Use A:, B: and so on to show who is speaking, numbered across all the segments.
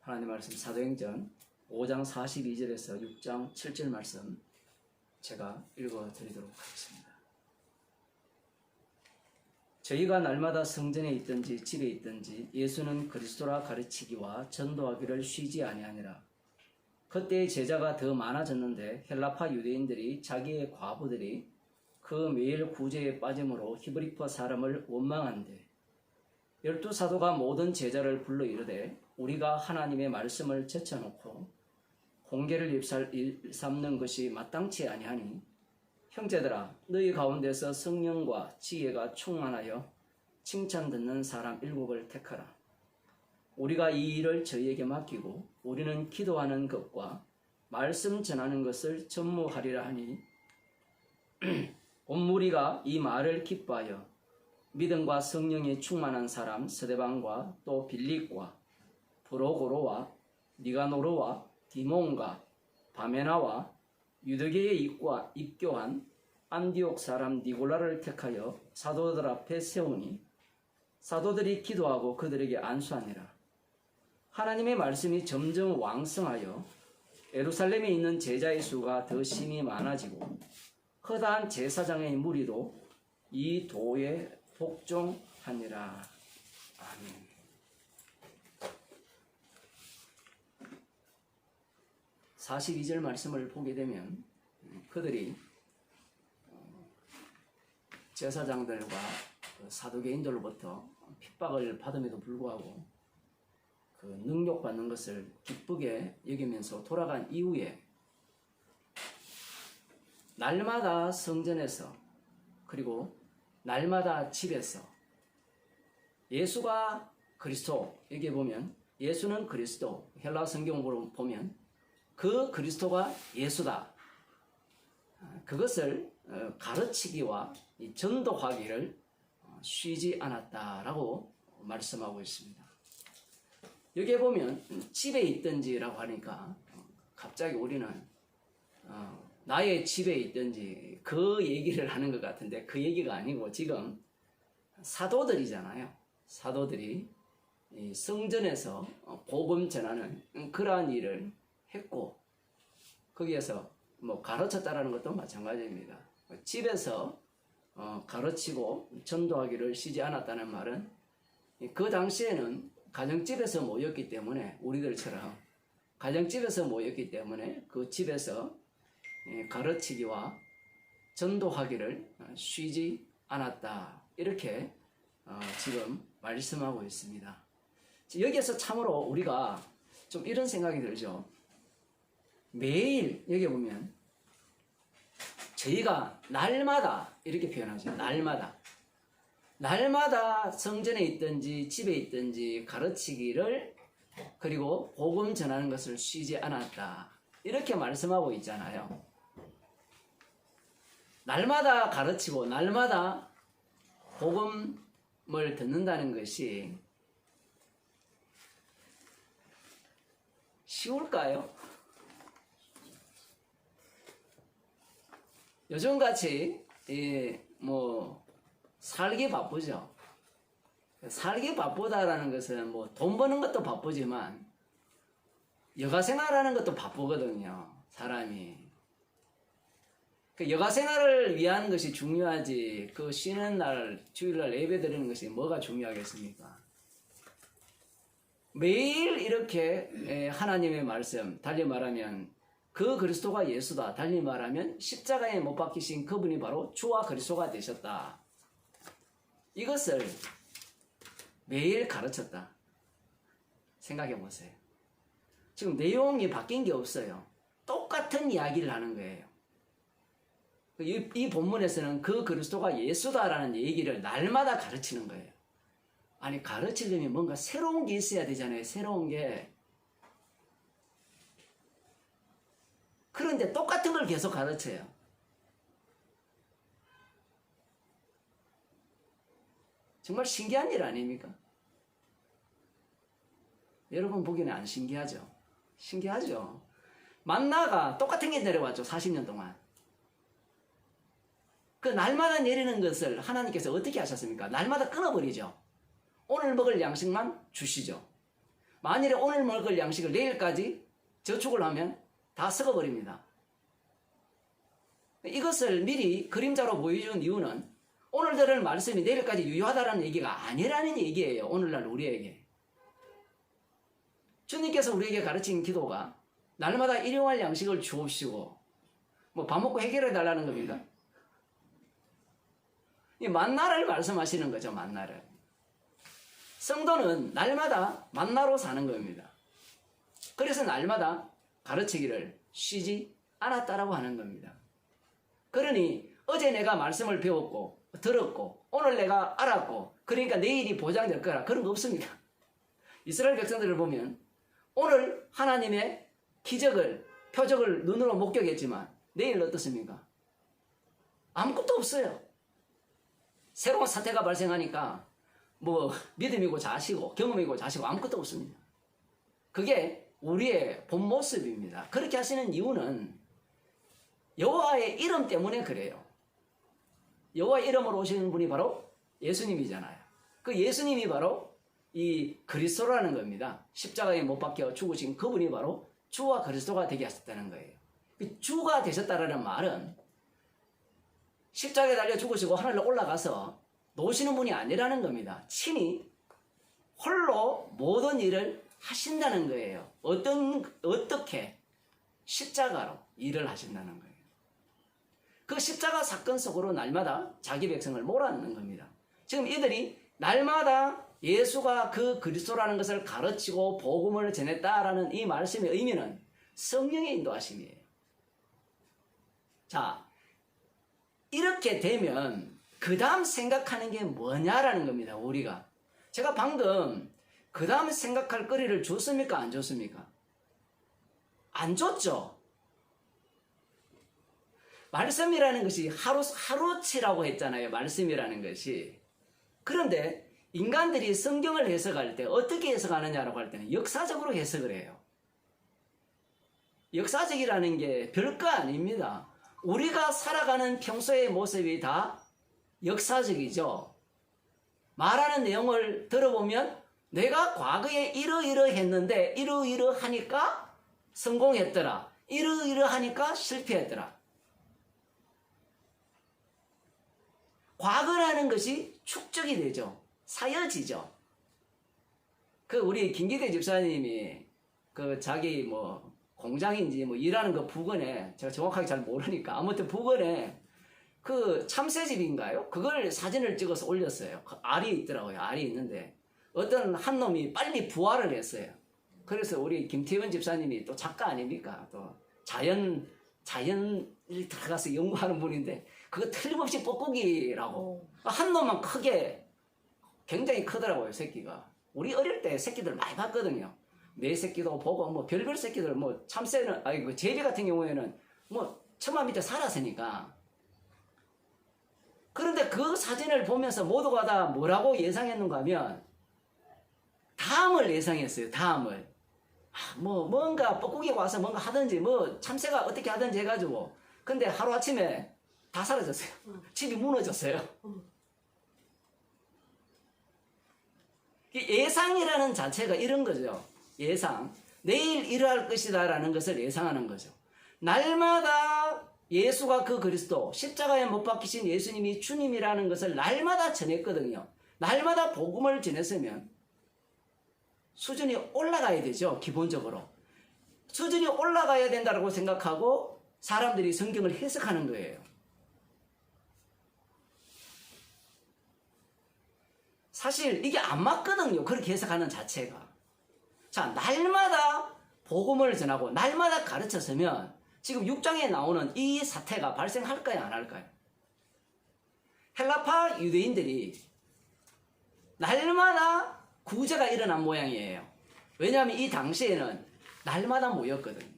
A: 하나님 말씀 사도행전 5장 42절에서 6장 7절 말씀 제가 읽어드리도록 하겠습니다. 저희가 날마다 성전에 있든지 집에 있든지 예수는 그리스도라 가르치기와 전도하기를 쉬지 아니하니라. 그때의 제자가 더 많아졌는데 헬라파 유대인들이 자기의 과부들이 그 매일 구제에 빠짐으로 히브리파 사람을 원망한대 12 사도가 모든 제자를 불러 이르되 우리가 하나님의 말씀을 제쳐놓고 공계를 일삼는 것이 마땅치 아니하니 형제들아 너희 가운데서 성령과 지혜가 충만하여 칭찬 듣는 사람 7을 택하라. 우리가 이 일을 저희에게 맡기고 우리는 기도하는 것과 말씀 전하는 것을 전무하리라 하니 온 무리가 이 말을 기뻐하여 믿음과 성령이 충만한 사람 스데반과 또 빌립과 브로고로와 니가노르와 디몬과 바메나와 유대교에 입교한 안디옥 사람 니골라를 택하여 사도들 앞에 세우니 사도들이 기도하고 그들에게 안수하니라. 하나님의 말씀이 점점 왕성하여 예루살렘에 있는 제자의 수가 더 심히 많아지고 허다한 제사장의 무리도 이 도에 복종하니라. 아멘. (42절) 말씀을 보게 되면 그들이 제사장들과 사두개인들로부터 핍박을 받음에도 불구하고 그 능욕받는 것을 기쁘게 여기면서 돌아간 이후에 날마다 성전에서 그리고 날마다 집에서 예수가 그리스도, 여기 보면 예수는 그리스도, 헬라 성경으로 보면 그 그리스도가 예수다. 그것을 가르치기와 전도하기를 쉬지 않았다라고 말씀하고 있습니다. 여기에 보면 집에 있든지라고 하니까 갑자기 우리는 나의 집에 있든지 그 얘기를 하는 것 같은데 그 얘기가 아니고 지금 사도들이잖아요. 사도들이 성전에서 복음 전하는 그러한 일을 했고 거기에서 뭐 가르쳤다라는 것도 마찬가지입니다. 집에서 가르치고 전도하기를 쉬지 않았다는 말은 그 당시에는 가정집에서 모였기 때문에 우리들처럼 가정집에서 모였기 때문에 그 집에서 가르치기와 전도하기를 쉬지 않았다. 이렇게 지금 말씀하고 있습니다. 여기에서 참으로 우리가 좀 이런 생각이 들죠. 매일 여기 보면 저희가 날마다 이렇게 표현하죠. 날마다 성전에 있든지 집에 있든지 가르치기를 그리고 복음 전하는 것을 쉬지 않았다. 이렇게 말씀하고 있잖아요. 날마다 가르치고 날마다 복음을 듣는다는 것이 쉬울까요? 요즘같이 살기 바쁘죠. 살기 바쁘다라는 것은 돈 버는 것도 바쁘지만 여가 생활하는 것도 바쁘거든요. 사람이. 그 여가 생활을 위한 것이 중요하지 그 쉬는 날 주일날 예배 드리는 것이 뭐가 중요하겠습니까? 매일 이렇게 하나님의 말씀, 달리 말하면 그 그리스도가 예수다. 달리 말하면 십자가에 못 박히신 그분이 바로 주와 그리스도가 되셨다. 이것을 매일 가르쳤다. 생각해 보세요. 지금 내용이 바뀐 게 없어요. 똑같은 이야기를 하는 거예요. 이 본문에서는 그 그리스도가 예수다라는 얘기를 날마다 가르치는 거예요. 아니 가르치려면 뭔가 새로운 게 있어야 되잖아요. 새로운 게. 그런데 똑같은 걸 계속 가르쳐요. 정말 신기한 일 아닙니까? 여러분 보기에는 안 신기하죠? 신기하죠? 만나가 똑같은 게 내려왔죠. 40년 동안. 그 날마다 내리는 것을 하나님께서 어떻게 하셨습니까? 날마다 끊어버리죠. 오늘 먹을 양식만 주시죠. 만일에 오늘 먹을 양식을 내일까지 저축을 하면 다 썩어버립니다. 이것을 미리 그림자로 보여준 이유는 오늘 들을 말씀이 내일까지 유효하다는 얘기가 아니라는 얘기예요. 오늘날 우리에게. 주님께서 우리에게 가르친 기도가 날마다 일용할 양식을 주옵시고 뭐 밥 먹고 해결해 달라는 겁니다. 이 만나를 말씀하시는 거죠. 만나를. 성도는 날마다 만나로 사는 겁니다. 그래서 날마다 가르치기를 쉬지 않았다라고 하는 겁니다. 그러니 어제 내가 말씀을 배웠고 들었고 오늘 내가 알았고 그러니까 내일이 보장될 거라 그런 거 없습니다. 이스라엘 백성들을 보면 오늘 하나님의 기적을 표적을 눈으로 목격했지만 내일 어떻습니까? 아무것도 없어요. 새로운 사태가 발생하니까 뭐 믿음이고 자시고 경험이고 자시고 아무것도 없습니다. 그게 우리의 본 모습입니다. 그렇게 하시는 이유는 여호와의 이름 때문에 그래요. 여호와의 이름으로 오시는 분이 바로 예수님이잖아요. 그 예수님이 바로 이 그리스도라는 겁니다. 십자가에 못 박혀 죽으신 그분이 바로 주와 그리스도가 되게 하셨다는 거예요. 주가 되셨다는 말은 십자가에 달려 죽으시고 하늘로 올라가서 노시는 분이 아니라는 겁니다. 친히 홀로 모든 일을 하신다는 거예요. 어떻게? 십자가로 일을 하신다는 거예요. 그 십자가 사건 속으로 날마다 자기 백성을 몰아넣는 겁니다. 지금 이들이 날마다 예수가 그 그리스도라는 것을 가르치고 복음을 전했다라는 이 말씀의 의미는 성령의 인도하심이에요. 자, 이렇게 되면 그 다음 생각하는 게 뭐냐라는 겁니다. 우리가. 제가 방금 그 다음 생각할 거리를 줬습니까? 안 줬습니까? 안 줬죠. 말씀이라는 것이 하루치라고 했잖아요. 말씀이라는 것이. 그런데 인간들이 성경을 해석할 때 어떻게 해석하느냐라고 할 때는 역사적으로 해석을 해요. 역사적이라는 게 별거 아닙니다. 우리가 살아가는 평소의 모습이 다 역사적이죠. 말하는 내용을 들어보면 내가 과거에 이러이러했는데 이러이러하니까 성공했더라. 이러이러하니까 실패했더라. 과거라는 것이 축적이 되죠. 사여지죠. 그 우리 김기대 집사님이 그 자기 뭐 공장인지 뭐 일하는 그 부근에 제가 정확하게 잘 모르니까 아무튼 부근에 그 참새집인가요? 그걸 사진을 찍어서 올렸어요. 그 알이 있더라고요. 알이 있는데 어떤 한 놈이 빨리 부화를 했어요. 그래서 우리 김태원 집사님이 또 작가 아닙니까? 또 자연을 들어가서 연구하는 분인데 그거 틀림없이 뻐꾸기라고 한 놈만 크게 굉장히 크더라고요. 새끼가. 우리 어릴 때 새끼들 많이 봤거든요. 내 새끼도 보고 뭐 별별 새끼들 뭐 참새는 그 제비 같은 경우에는 뭐 천마 밑에 살았으니까. 그런데 그 사진을 보면서 모두가 다 뭐라고 예상했는가 하면 다음을 예상했어요. 다음을. 뭐 뭔가 뻐꾸기가 와서 뭔가 하든지 뭐 참새가 어떻게 하든지 해가지고 근데 하루아침에 다 사라졌어요. 집이 무너졌어요. 예상이라는 자체가 이런 거죠. 예상. 내일 이러할 것이다 라는 것을 예상하는 거죠. 날마다 예수가 그 그리스도 십자가에 못 박히신 예수님이 주님이라는 것을 날마다 전했거든요. 날마다 복음을 전했으면 수준이 올라가야 되죠. 기본적으로. 수준이 올라가야 된다고 생각하고 사람들이 성경을 해석하는 거예요. 사실 이게 안 맞거든요. 그렇게 해석하는 자체가. 자, 날마다 복음을 전하고 날마다 가르쳤으면 지금 6장에 나오는 이 사태가 발생할까요? 안 할까요? 헬라파 유대인들이 날마다 구제가 일어난 모양이에요. 왜냐하면 이 당시에는 날마다 모였거든요.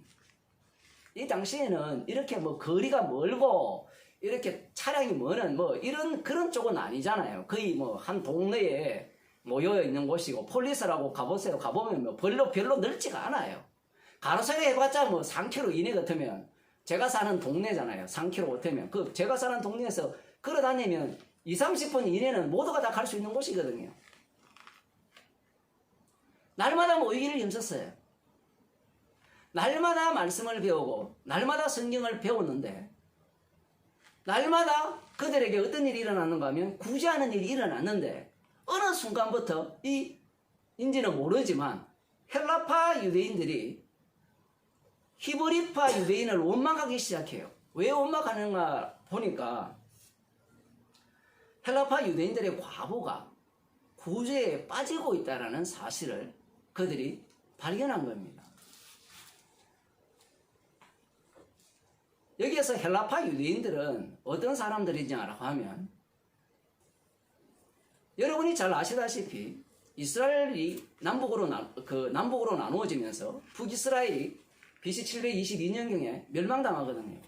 A: 이 당시에는 이렇게 뭐 거리가 멀고 이렇게 차량이 많은 뭐 이런 그런 쪽은 아니잖아요. 거의 뭐 한 동네에 모여 있는 곳이고 폴리스라고 가보세요. 가보면 뭐 별로 넓지가 않아요. 가로세로 해봤자 뭐 3km 이내 같으면 제가 사는 동네잖아요. 3km 같으면 그 제가 사는 동네에서 걸어 다니면 20-30분 이내는 모두가 다 갈 수 있는 곳이거든요. 날마다 모이기를 힘썼어요. 날마다 말씀을 배우고 날마다 성경을 배웠는데 날마다 그들에게 어떤 일이 일어났는가 하면 구제하는 일이 일어났는데 어느 순간부터 인지는 모르지만 헬라파 유대인들이 히브리파 유대인을 원망하기 시작해요. 왜 원망하는가 보니까 헬라파 유대인들의 과부가 구제에 빠지고 있다는 사실을 그들이 발견한 겁니다. 여기에서 헬라파 유대인들은 어떤 사람들이냐라고 하면 여러분이 잘 아시다시피 이스라엘이 남북으로 나누어지면서 북이스라엘이 BC 722년경에 멸망당하거든요.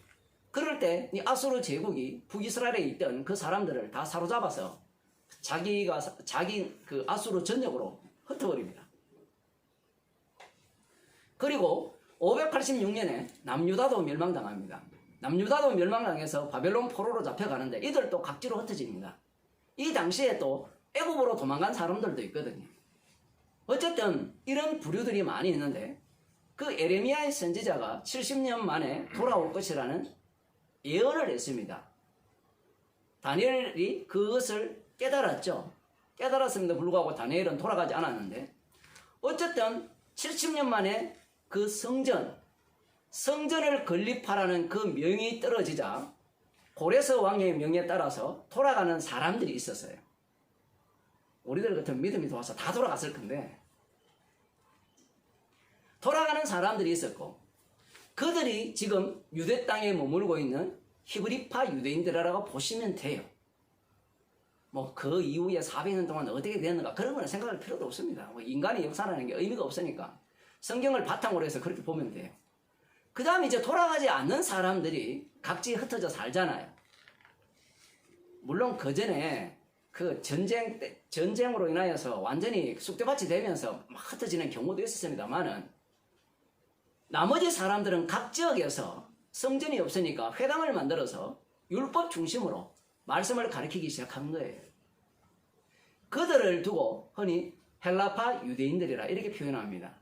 A: 그럴 때 이 아수르 제국이 북이스라엘에 있던 그 사람들을 다 사로잡아서 자기 그 아수르 전역으로 흩어버립니다. 그리고 586년에 남유다도 멸망당합니다. 남유다도 멸망당해서 바벨론 포로로 잡혀가는데 이들도 각지로 흩어집니다. 이 당시에 또 애굽으로 도망간 사람들도 있거든요. 어쨌든 이런 부류들이 많이 있는데 그 에레미야의 선지자가 70년 만에 돌아올 것이라는 예언을 했습니다. 다니엘이 그것을 깨달았죠. 깨달았음에도 불구하고 다니엘은 돌아가지 않았는데 어쨌든 70년 만에 그 성전을 건립하라는 그 명이 떨어지자 고레스 왕의 명에 따라서 돌아가는 사람들이 있었어요. 우리들 같은 믿음이 좋아서 다 돌아갔을 건데 돌아가는 사람들이 있었고 그들이 지금 유대 땅에 머물고 있는 히브리파 유대인들이라고 보시면 돼요. 뭐 그 이후에 400년 동안 어떻게 됐는가 그런 거는 생각할 필요도 없습니다. 뭐 인간의 역사라는 게 의미가 없으니까 성경을 바탕으로 해서 그렇게 보면 돼요. 그 다음에 이제 돌아가지 않는 사람들이 각지에 흩어져 살잖아요. 물론 그 전에 그 전쟁으로 인하여서 완전히 쑥대밭이 되면서 막 흩어지는 경우도 있었습니다만은 나머지 사람들은 각 지역에서 성전이 없으니까 회당을 만들어서 율법 중심으로 말씀을 가르치기 시작한 거예요. 그들을 두고 흔히 헬라파 유대인들이라 이렇게 표현합니다.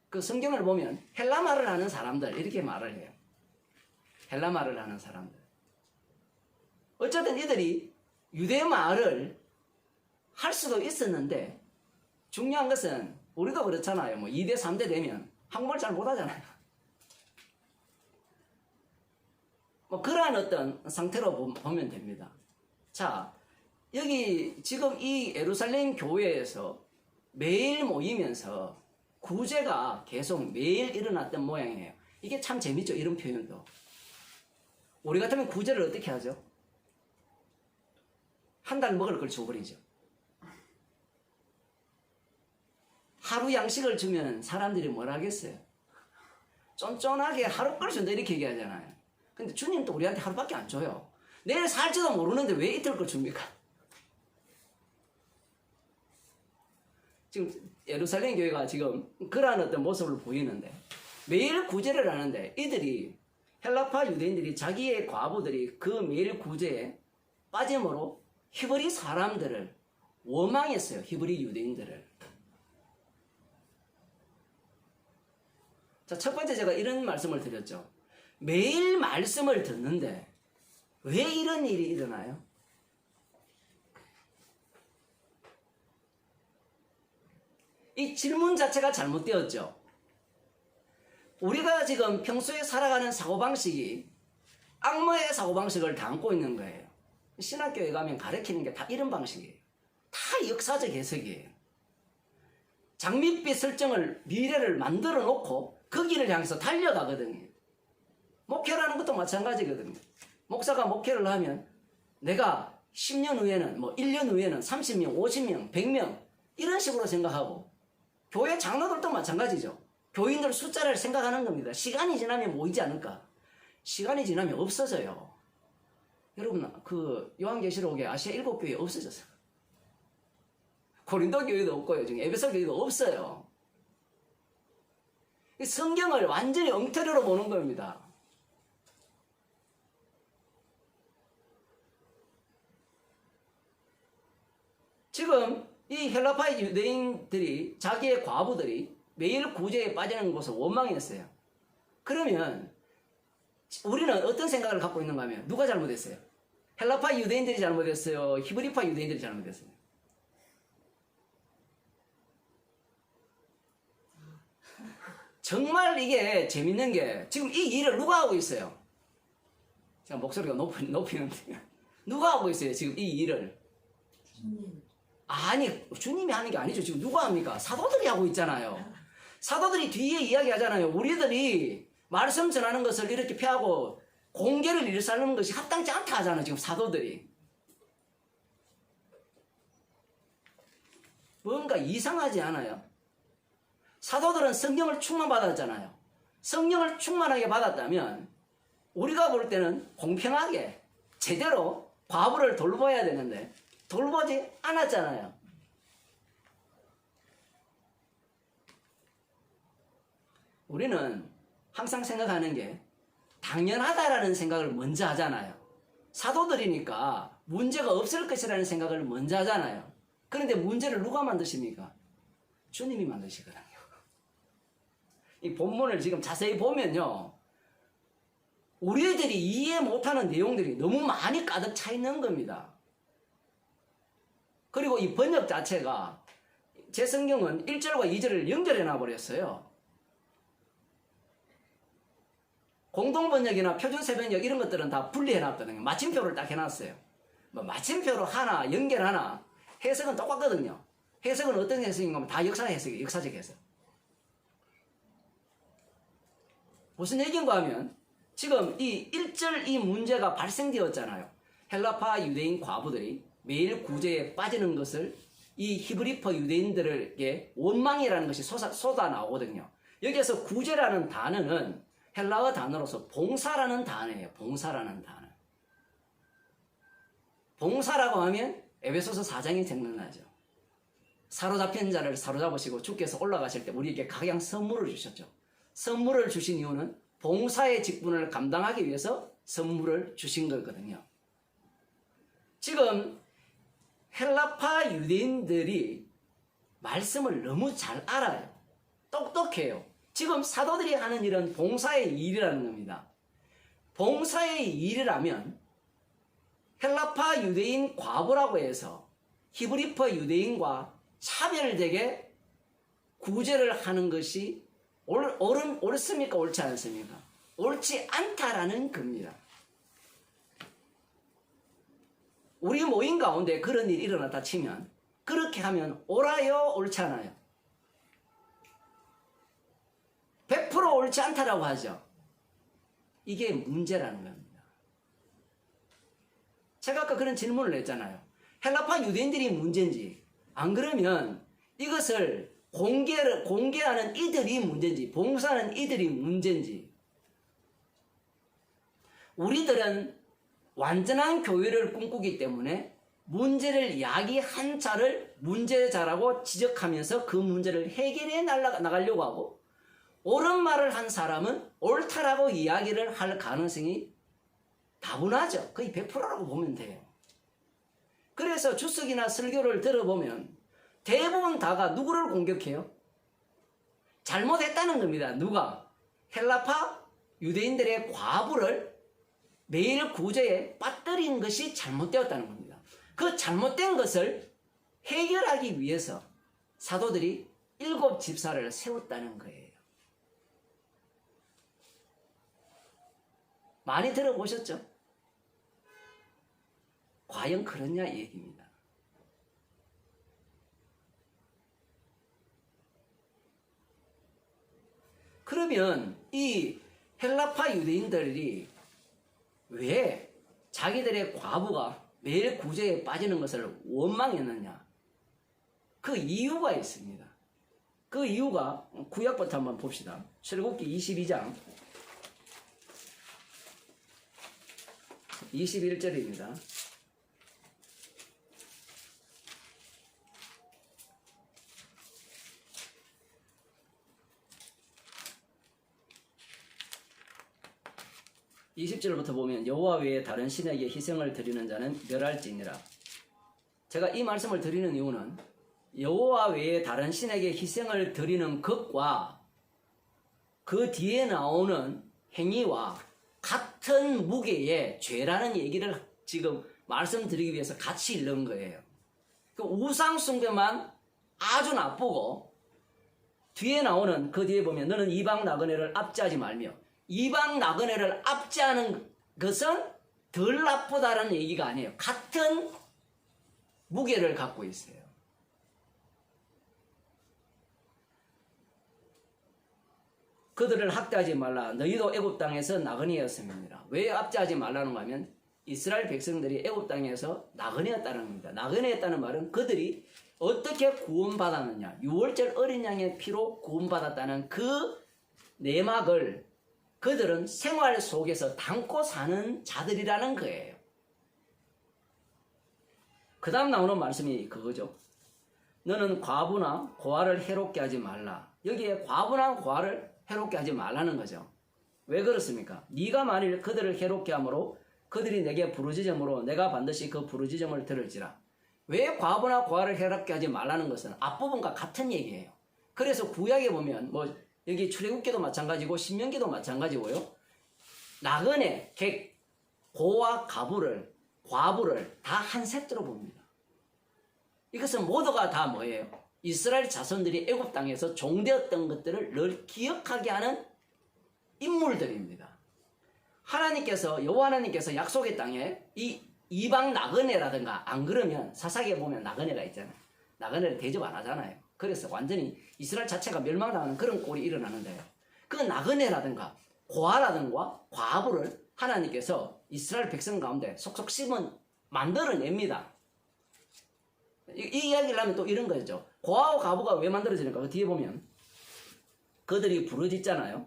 A: 그 성경을 보면 헬라말을 하는 사람들 이렇게 말을 해요. 헬라말을 하는 사람들. 어쨌든 이들이 유대말을 할 수도 있었는데 중요한 것은 우리도 그렇잖아요. 뭐 2대 3대 되면 한국말 잘 못하잖아요. 뭐 그러한 어떤 상태로 보면 됩니다. 자, 여기 지금 이 예루살렘 교회에서 매일 모이면서 구제가 계속 매일 일어났던 모양이에요. 이게 참 재밌죠, 이런 표현도. 우리 같으면 구제를 어떻게 하죠? 한 달 먹을 걸 줘버리죠. 하루 양식을 주면 사람들이 뭐라 하겠어요? 쫀쫀하게 하루 걸 준다 이렇게 얘기하잖아요. 근데 주님도 우리한테 하루밖에 안 줘요. 내일 살지도 모르는데 왜 이틀 걸 줍니까? 지금 예루살렘 교회가 지금 그러한 어떤 모습을 보이는데 매일 구제를 하는데 이들이 헬라파 유대인들이 자기의 과부들이 그 매일 구제에 빠짐으로 히브리 사람들을 원망했어요. 히브리 유대인들을. 자, 첫 번째 제가 이런 말씀을 드렸죠. 매일 말씀을 듣는데 왜 이런 일이 일어나요? 이 질문 자체가 잘못되었죠. 우리가 지금 평소에 살아가는 사고방식이 악마의 사고방식을 담고 있는 거예요. 신학교에 가면 가르치는 게 다 이런 방식이에요. 다 역사적 해석이에요. 장밋빛 설정을 미래를 만들어 놓고 그 길을 향해서 달려가거든요. 목회라는 것도 마찬가지거든요. 목사가 목회를 하면 내가 10년 후에는 뭐 1년 후에는 30명, 50명, 100명 이런 식으로 생각하고 교회 장로들도 마찬가지죠. 교인들 숫자를 생각하는 겁니다. 시간이 지나면 모이지 않을까? 시간이 지나면 없어져요. 여러분 그 요한계시록에 아시아 7교회 없어졌어요. 고린도 교회도 없고요. 지금 에베소 교회도 없어요. 성경을 완전히 엉터리로 보는 겁니다. 지금 이 헬라파 유대인들이 자기의 과부들이 매일 구제에 빠지는 것을 원망했어요. 그러면 우리는 어떤 생각을 갖고 있는가 하면 누가 잘못했어요? 헬라파 유대인들이 잘못했어요? 히브리파 유대인들이 잘못했어요? 정말 이게 재밌는 게 지금 이 일을 누가 하고 있어요? 제가 목소리가 높이는데 누가 하고 있어요? 지금 이 일을?
B: 주님.
A: 아니 주님이 하는 게 아니죠. 지금 누가 합니까? 사도들이 하고 있잖아요. 사도들이 뒤에 이야기하잖아요. 우리들이 말씀 전하는 것을 이렇게 피하고 공개를 일삼는 것이 합당치 않다 하잖아요. 지금 사도들이. 뭔가 이상하지 않아요? 사도들은 성령을 충만받았잖아요. 성령을 충만하게 받았다면 우리가 볼 때는 공평하게 제대로 과부를 돌봐야 되는데 돌보지 않았잖아요. 우리는 항상 생각하는 게 당연하다라는 생각을 먼저 하잖아요. 사도들이니까 문제가 없을 것이라는 생각을 먼저 하잖아요. 그런데 문제를 누가 만드십니까? 주님이 만드시거든요. 이 본문을 지금 자세히 보면요. 우리들이 이해 못하는 내용들이 너무 많이 가득 차 있는 겁니다. 그리고 이 번역 자체가 제 성경은 1절과 2절을 연결해 놔버렸어요. 공동번역이나 표준세번역 이런 것들은 다 분리해 놨거든요. 마침표를 딱 해놨어요. 뭐 마침표로 하나, 연결 하나, 해석은 똑같거든요. 해석은 어떤 해석인가 하면 다 역사 해석이에요. 역사적 해석. 무슨 얘기인가 하면 지금 이 1절 이 문제가 발생되었잖아요. 헬라파 유대인 과부들이 매일 구제에 빠지는 것을 이 히브리파 유대인들에게 원망이라는 것이 쏟아 나오거든요. 여기에서 구제라는 단어는 헬라어 단어로서 봉사라는 단어예요. 봉사라는 단어. 봉사라고 하면 에베소서 4장이 생각나죠. 사로잡힌 자를 사로잡으시고 주께서 올라가실 때 우리에게 각양 선물을 주셨죠. 선물을 주신 이유는 봉사의 직분을 감당하기 위해서 선물을 주신 거거든요. 지금 헬라파 유대인들이 말씀을 너무 잘 알아요. 똑똑해요. 지금 사도들이 하는 일은 봉사의 일이라는 겁니다. 봉사의 일이라면 헬라파 유대인 과부라고 해서 히브리파 유대인과 차별되게 구제를 하는 것이 옳습니까? 옳지 않습니까? 옳지 않다라는 겁니다. 우리 모임 가운데 그런 일이 일어났다 치면 그렇게 하면 옳아요? 옳지 않아요? 100% 옳지 않다라고 하죠. 이게 문제라는 겁니다. 제가 아까 그런 질문을 했잖아요. 헬라파 유대인들이 문제인지 안 그러면 이것을 공개하는 이들이 문제인지 봉사하는 이들이 문제인지 우리들은 완전한 교회를 꿈꾸기 때문에 문제를 야기한 자를 문제자라고 지적하면서 그 문제를 해결해 나가려고 하고 옳은 말을 한 사람은 옳다라고 이야기를 할 가능성이 다분하죠. 거의 100%라고 보면 돼요. 그래서 주석이나 설교를 들어보면 대부분 다가 누구를 공격해요? 잘못했다는 겁니다. 누가? 헬라파 유대인들의 과부를 매일 구제에 빠뜨린 것이 잘못되었다는 겁니다. 그 잘못된 것을 해결하기 위해서 사도들이 7 집사를 세웠다는 거예요. 많이 들어보셨죠? 과연 그러냐 이 얘기입니다. 그러면 이 헬라파 유대인들이 왜 자기들의 과부가 매일 구제에 빠지는 것을 원망했느냐? 그 이유가 있습니다. 그 이유가 구약부터 한번 봅시다. 출애굽기 22장 21절입니다. (20절부터) 보면 여호와 외에 다른 신에게 희생을 드리는 자는 멸할지니라. 제가 이 말씀을 드리는 이유는 여호와 외에 다른 신에게 희생을 드리는 것과 그 뒤에 나오는 행위와 같은 무게의 죄라는 얘기를 지금 말씀드리기 위해서 같이 읽는 거예요. 그 우상 숭배만 아주 나쁘고 뒤에 나오는 그 뒤에 보면 너는 이방 나그네를 압제하지 말며, 이방 나그네를 압제하는 것은 덜 나쁘다는 얘기가 아니에요. 같은 무게를 갖고 있어요. 그들을 학대하지 말라. 너희도 애굽 땅에서 나그네였음이니라. 왜 압제하지 말라는 거 하면 이스라엘 백성들이 애굽 땅에서 나그네였다는 겁니다. 나그네였다는 말은 그들이 어떻게 구원받았느냐, 유월절 어린 양의 피로 구원받았다는 그 내막을 그들은 생활 속에서 담고 사는 자들이라는 거예요. 그 다음 나오는 말씀이 그거죠. 너는 과부나 고아를 해롭게 하지 말라. 여기에 과부나 고아를 해롭게 하지 말라는 거죠. 왜 그렇습니까? 네가 만일 그들을 해롭게 함으로 그들이 내게 부르짖음으로 내가 반드시 그 부르짖음을 들을지라. 왜 과부나 고아를 해롭게 하지 말라는 것은 앞부분과 같은 얘기예요. 그래서 구약에 보면 뭐 여기 출애굽기도 마찬가지고 신명기도 마찬가지고요. 나그네, 객, 고와 과부를 다 한 세트로 봅니다. 이것은 모두가 다 뭐예요? 이스라엘 자손들이 애굽 땅에서 종되었던 것들을 늘 기억하게 하는 인물들입니다. 하나님께서, 여호와 하나님께서 약속의 땅에 이 이방 나그네라든가, 안 그러면 사사기에 보면 나그네가 있잖아요. 나그네를 대접 안 하잖아요. 그래서 완전히 이스라엘 자체가 멸망당하는 그런 꼴이 일어나는데요. 그 나그네라든가 고아라든가 과부를 하나님께서 이스라엘 백성 가운데 속속 만들어냅니다. 이 이야기를 하면 또 이런 거죠. 고아와 과부가 왜 만들어지는가? 그 뒤에 보면 그들이 부르짖잖아요.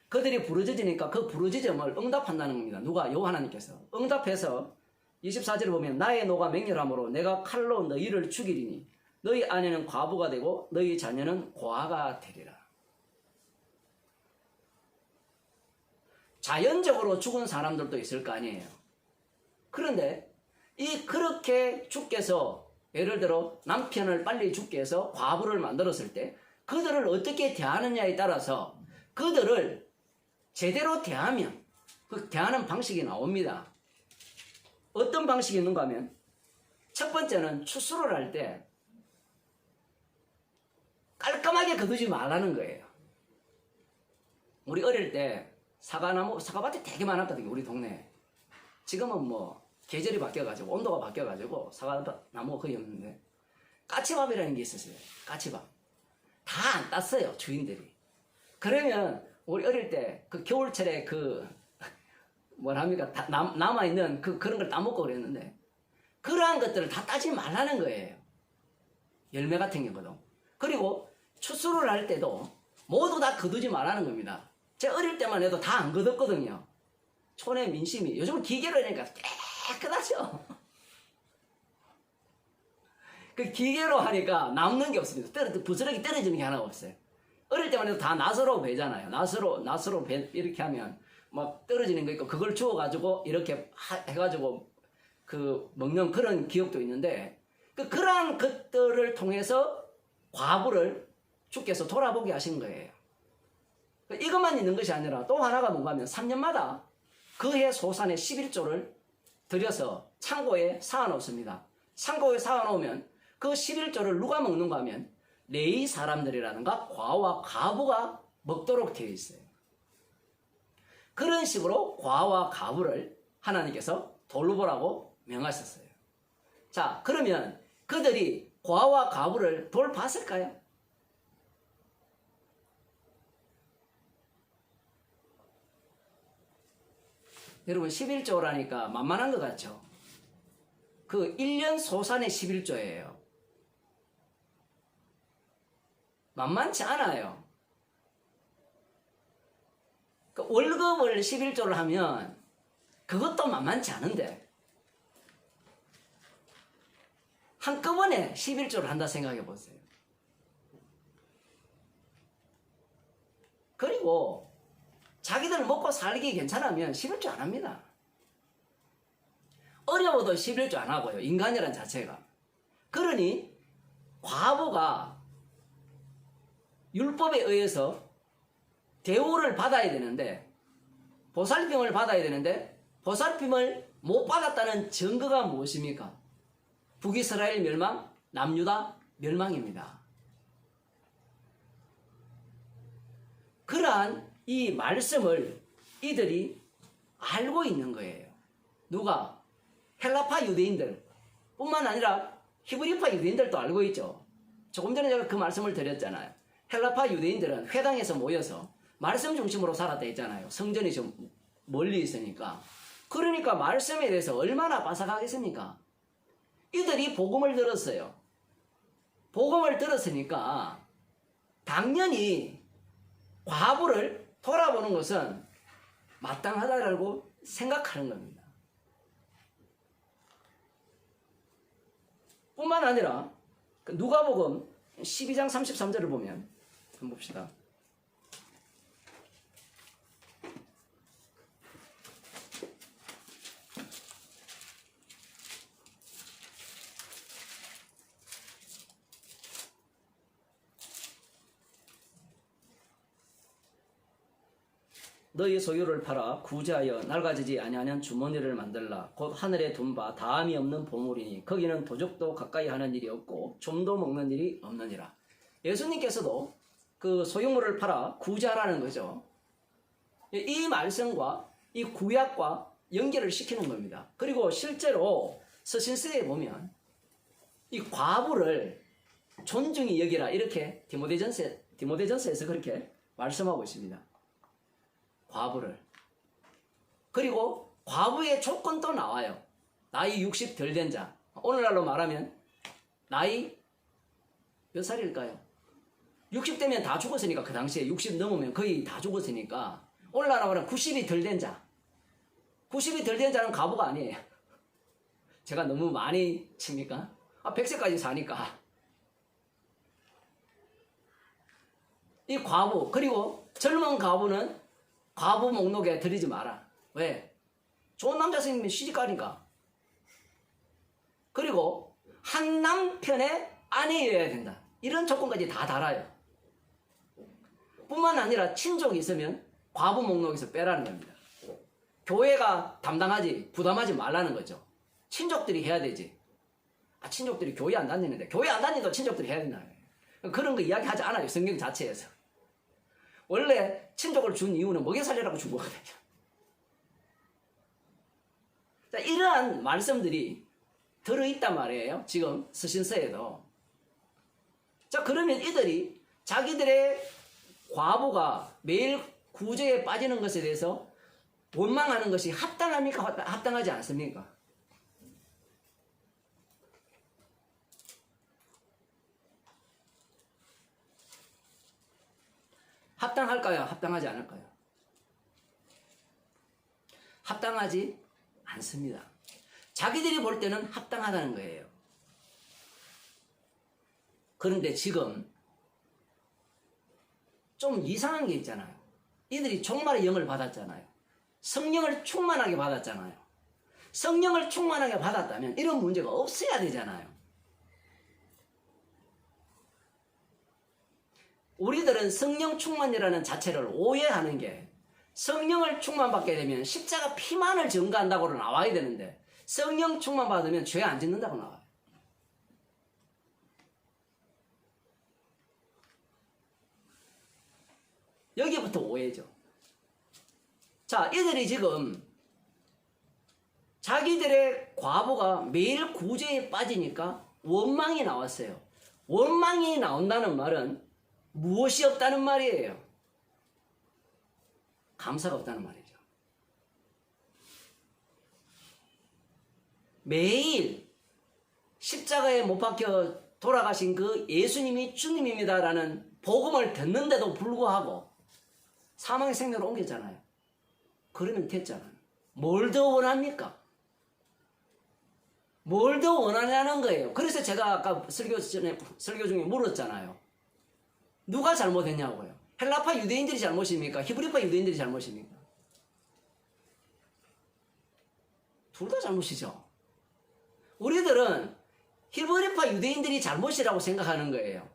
A: 그들이 부르짖으니까 그 부르짖음을 응답한다는 겁니다. 누가? 여호와 하나님께서. 응답해서 24절을 보면 나의 노가 맹렬함으로 내가 칼로 너희를 죽이리니 너희 아내는 과부가 되고 너희 자녀는 고아가 되리라. 자연적으로 죽은 사람들도 있을 거 아니에요. 그런데 그렇게 주께서 예를 들어 남편을 빨리 죽게 해서 과부를 만들었을 때 그들을 어떻게 대하느냐에 따라서 그들을 제대로 대하면 그 대하는 방식이 나옵니다. 어떤 방식이 있는가 하면 첫 번째는 추수를 할 때 깔끔하게 거두지 말라는 거예요. 우리 어릴 때 사과밭이 되게 많았거든요. 우리 동네에. 지금은 뭐 계절이 바뀌어가지고 온도가 바뀌어가지고 사과나무가 거의 없는데 까치밥이라는 게 있었어요. 까치밥. 다 안 땄어요. 주인들이. 그러면 우리 어릴 때 그 겨울철에 남아있는 그런 걸 따먹고 그랬는데 그러한 것들을 다 따지 말라는 거예요. 열매 같은 경우도. 그리고 추수를 할 때도 모두 다 거두지 말라는 겁니다. 제가 어릴 때만 해도 다 안 거뒀거든요. 촌의 민심이. 요즘은 기계로 하니까 깨끗하죠. 그 기계로 하니까 남는 게 없습니다. 부스러기 떨어지는 게 하나가 없어요. 어릴 때만 해도 다 낫으로 베잖아요. 낫으로 이렇게 하면 막 떨어지는 거 있고 그걸 주워가지고 이렇게 해가지고 먹는 그런 기억도 있는데 그러한 것들을 통해서 과부를 주께서 돌아보게 하신 거예요. 이것만 있는 것이 아니라 또 하나가 뭔가 하면 3년마다 그해 소산의 11조를 들여서 창고에 쌓아놓습니다. 창고에 쌓아놓으면 그 11조를 누가 먹는가 하면 레위 사람들이라든가 과와 과부가 먹도록 되어 있어요. 그런 식으로 과와 과부를 하나님께서 돌보라고 명하셨어요. 자, 그러면 그들이 과와 과부를 돌봤을까요? 여러분 11조라니까 만만한 것 같죠? 그 1년 소산의 11조예요. 만만치 않아요. 그 월급을 11조를 하면 그것도 만만치 않은데 한꺼번에 11조를 한다 생각해 보세요. 그리고 자기들 먹고 살기 괜찮으면 11조 안 합니다. 어려워도 11조 안 하고요. 인간이란 자체가. 그러니 과부가 율법에 의해서 대우를 받아야 되는데, 보살핌을 받아야 되는데 보살핌을 못 받았다는 증거가 무엇입니까? 북이스라엘 멸망, 남유다 멸망입니다. 그러한 이 말씀을 이들이 알고 있는 거예요. 누가? 헬라파 유대인들 뿐만 아니라 히브리파 유대인들도 알고 있죠. 조금 전에 제가 그 말씀을 드렸잖아요. 헬라파 유대인들은 회당에서 모여서 말씀 중심으로 살았다 했잖아요. 성전이 좀 멀리 있으니까. 그러니까 말씀에 대해서 얼마나 바삭하겠습니까? 이들이 복음을 들었어요. 복음을 들었으니까 당연히 과부를 돌아보는 것은 마땅하다고 생각하는 겁니다. 뿐만 아니라 누가복음 12장 33절을 보면 한번 봅시다. 너희 소유를 팔아 구제하여 낡아지지 아니하는 주머니를 만들라. 곧 하늘에 둔 바 다함이 없는 보물이니 거기는 도적도 가까이 하는 일이 없고 좀도 먹는 일이 없느니라. 예수님께서도 그 소유물을 팔아 구제하라는 거죠. 이 말씀과 이 구약과 연결을 시키는 겁니다. 그리고 실제로 서신서에 보면 이 과부를 존중히 여기라 이렇게 디모데전서에서 그렇게 말씀하고 있습니다. 과부를. 그리고 과부의 조건도 나와요. 나이 60 덜 된 자. 오늘날로 말하면 나이 몇 살일까요? 60 되면 다 죽었으니까, 그 당시에 60 넘으면 거의 다 죽었으니까 오늘날로 말하면 90이 덜 된 자. 90이 덜 된 자는 과부가 아니에요. 제가 너무 많이 칩니까? 100세까지 사니까. 이 과부, 그리고 젊은 과부는 과부 목록에 들이지 마라. 왜? 좋은 남자 생기면 시집가니까. 그리고 한 남편의 아내여야 된다. 이런 조건까지 다 달아요. 뿐만 아니라 친족이 있으면 과부 목록에서 빼라는 겁니다. 교회가 담당하지, 부담하지 말라는 거죠. 친족들이 해야 되지. 친족들이 교회 안 다니는데, 교회 안 다니도 친족들이 해야 된다. 그런 거 이야기하지 않아요. 성경 자체에서. 원래 친족을 준 이유는 먹여 살리라고 준 거거든요. 자, 이러한 말씀들이 들어있단 말이에요. 지금 서신서에도. 자, 그러면 이들이 자기들의 과부가 매일 구제에 빠지는 것에 대해서 원망하는 것이 합당합니까? 합당하지 않습니까? 합당할까요? 합당하지 않을까요? 합당하지 않습니다. 자기들이 볼 때는 합당하다는 거예요. 그런데 지금 좀 이상한 게 있잖아요. 이들이 종말의 영을 받았잖아요. 성령을 충만하게 받았잖아요. 성령을 충만하게 받았다면 이런 문제가 없어야 되잖아요. 우리들은 성령 충만이라는 자체를 오해하는 게, 성령을 충만받게 되면 십자가 피만을 증거한다고 나와야 되는데 성령 충만 받으면 죄 안 짓는다고 나와요. 여기부터 오해죠. 자, 이들이 지금 자기들의 과부가 매일 구제에 빠지니까 원망이 나왔어요. 원망이 나온다는 말은 무엇이 없다는 말이에요? 감사가 없다는 말이죠. 매일 십자가에 못 박혀 돌아가신 그 예수님이 주님입니다라는 복음을 듣는데도 불구하고 사망의 생명으로 옮겼잖아요. 그러면 됐잖아요. 뭘 더 원합니까? 뭘 더 원하냐는 거예요. 그래서 제가 아까 설교 중에 물었잖아요. 누가 잘못했냐고요. 헬라파 유대인들이 잘못입니까? 히브리파 유대인들이 잘못입니까? 둘 다 잘못이죠. 우리들은 히브리파 유대인들이 잘못이라고 생각하는 거예요.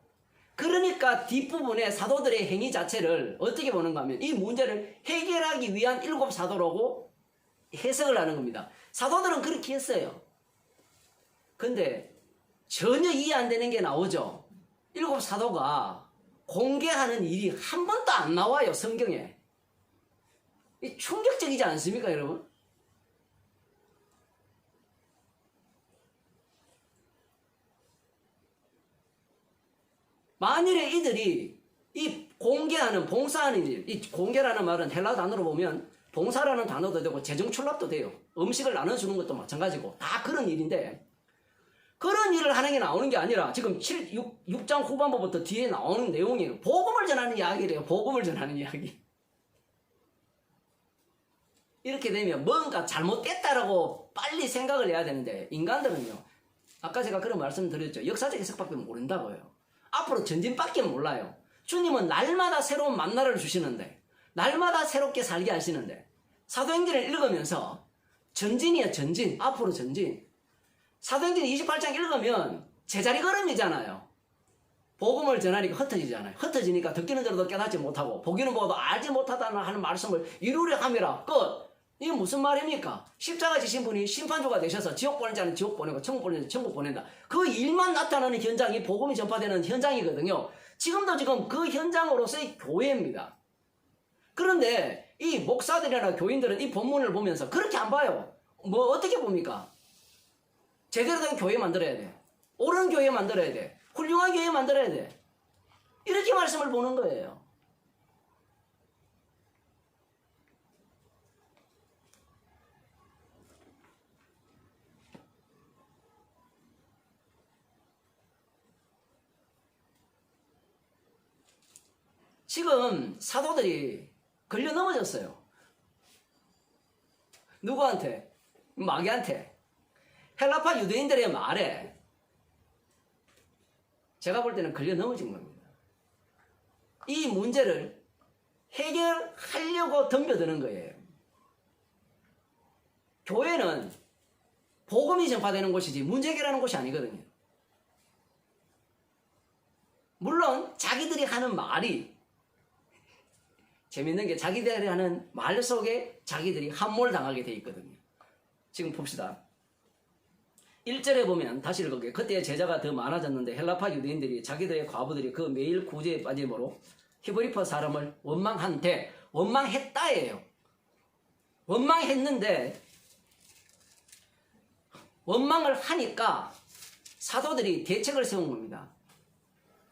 A: 그러니까 뒷부분에 사도들의 행위 자체를 어떻게 보는가 하면 이 문제를 해결하기 위한 7 사도라고 해석을 하는 겁니다. 사도들은 그렇게 했어요. 근데 전혀 이해 안 되는 게 나오죠. 7 사도가 공개하는 일이 한 번도 안 나와요, 성경에. 이 충격적이지 않습니까, 여러분? 만일에 이들이 이 공개하는, 봉사하는 일, 이 공개라는 말은 헬라 단어로 보면 봉사라는 단어도 되고 재정출납도 돼요. 음식을 나눠주는 것도 마찬가지고 다 그런 일인데, 그런 일을 하는 게 나오는 게 아니라 지금 6장 후반부부터 뒤에 나오는 내용이 복음을 전하는 이야기래요. 복음을 전하는 이야기. 이렇게 되면 뭔가 잘못됐다라고 빨리 생각을 해야 되는데, 인간들은요, 아까 제가 그런 말씀 드렸죠. 역사적 해석밖에 모른다고요. 앞으로 전진밖에 몰라요. 주님은 날마다 새로운 만나를 주시는데, 날마다 새롭게 살게 하시는데, 사도행전을 읽으면서 전진이에요. 전진. 앞으로 전진. 사도행전 28장 읽으면 제자리 걸음이잖아요. 복음을 전하니까 흩어지잖아요. 흩어지니까 듣기는 들어도 깨닫지 못하고 보기는 보고도 알지 못하다는 하는 말씀을 이루려 함이라. 끝. 이게 무슨 말입니까? 십자가 지신 분이 심판주가 되셔서 지옥 보낼 자는 지옥 보내고 천국 보낼 자는 천국 보낸다. 그 일만 나타나는 현장이 복음이 전파되는 현장이거든요. 지금 그 현장으로서의 교회입니다. 그런데 이 목사들이나 교인들은 이 본문을 보면서 그렇게 안 봐요. 뭐 어떻게 봅니까? 제대로 된 교회 만들어야 돼. 옳은 교회 만들어야 돼. 훌륭한 교회 만들어야 돼. 이렇게 말씀을 보는 거예요. 지금 사도들이 걸려 넘어졌어요. 누구한테? 마귀한테. 헬라파 유대인들의 말에 제가 볼 때는 걸려 넘어진 겁니다. 이 문제를 해결하려고 덤벼드는 거예요. 교회는 복음이 전파되는 곳이지 문제 해결하는 곳이 아니거든요. 물론 자기들이 하는 말이 재밌는 게 자기들이 하는 말 속에 자기들이 함몰당하게 돼 있거든요. 지금 봅시다. 1절에 보면 다시 읽을게요. 그때 제자가 더 많아졌는데 헬라파 유대인들이 자기들의 과부들이 그 매일 구제에 빠짐으로 히브리파 사람을 원망한데, 원망했다예요. 원망했는데 원망을 하니까 사도들이 대책을 세운 겁니다.